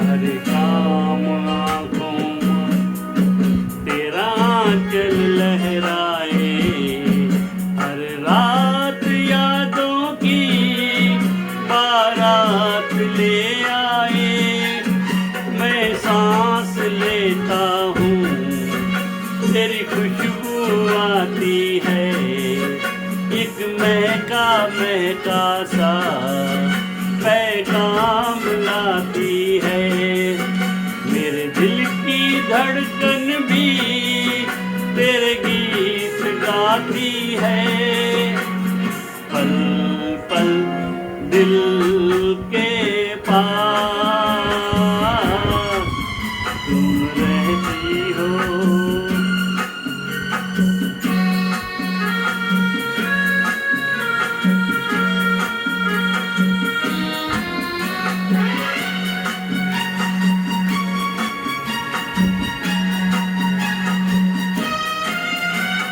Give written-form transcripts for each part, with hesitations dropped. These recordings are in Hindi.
हर शाम आँखों तेरा आंचल लहराए, हर रात यादों की बारात ले आए। मैं सांस लेता हूँ तेरी खुशबू आती है, एक महका सा पैगाम लाती है। मेरे दिल की धड़कन भी तेरे गीत गाती है, पल पल दिल के पास तुम रहती हो।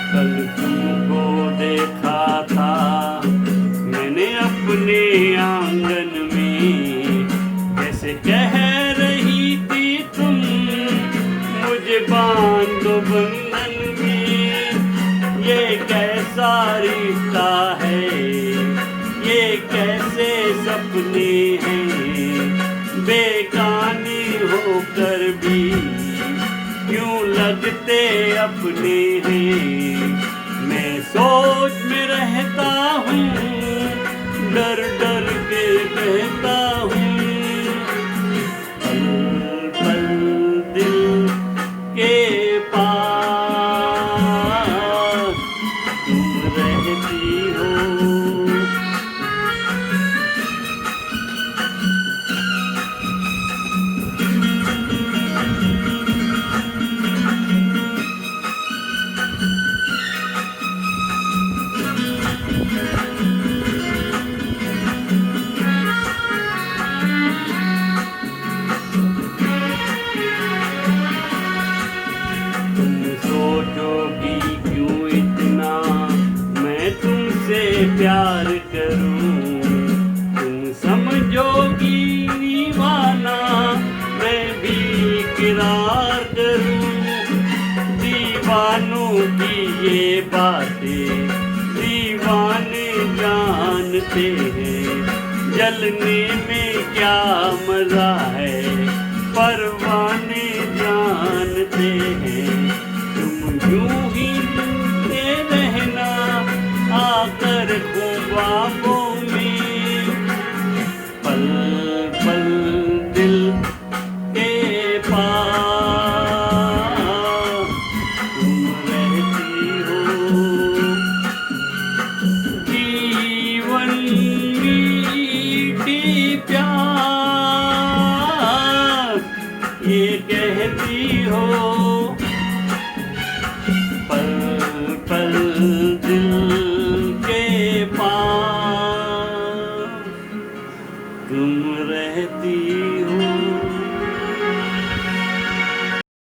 कल तुमको देखा था मैंने अपने आंगन में, जैसे कह रही थी तुम मुझे बांधो बंधन में। ये कैसा रिश्ता है, ये कैसे सपने हैं, बेगानी होकर भी क्यों लगते अपने हैं। मैं सोच में रहता हूँ, डर डर के कहता हूँ, पल पल दिल के पास तुम रहती हो। तुम सोचोगी क्यों इतना मैं तुमसे प्यार करूं, तुम समझोगी दीवाना मैं भी इकरार करूं। दीवानों की ये बातें दीवाने जानते हैं, जलने में क्या मजा है परवाने जानते हैं। तुम यूं ही मिलते रहना आकर ख्वाबों में, पल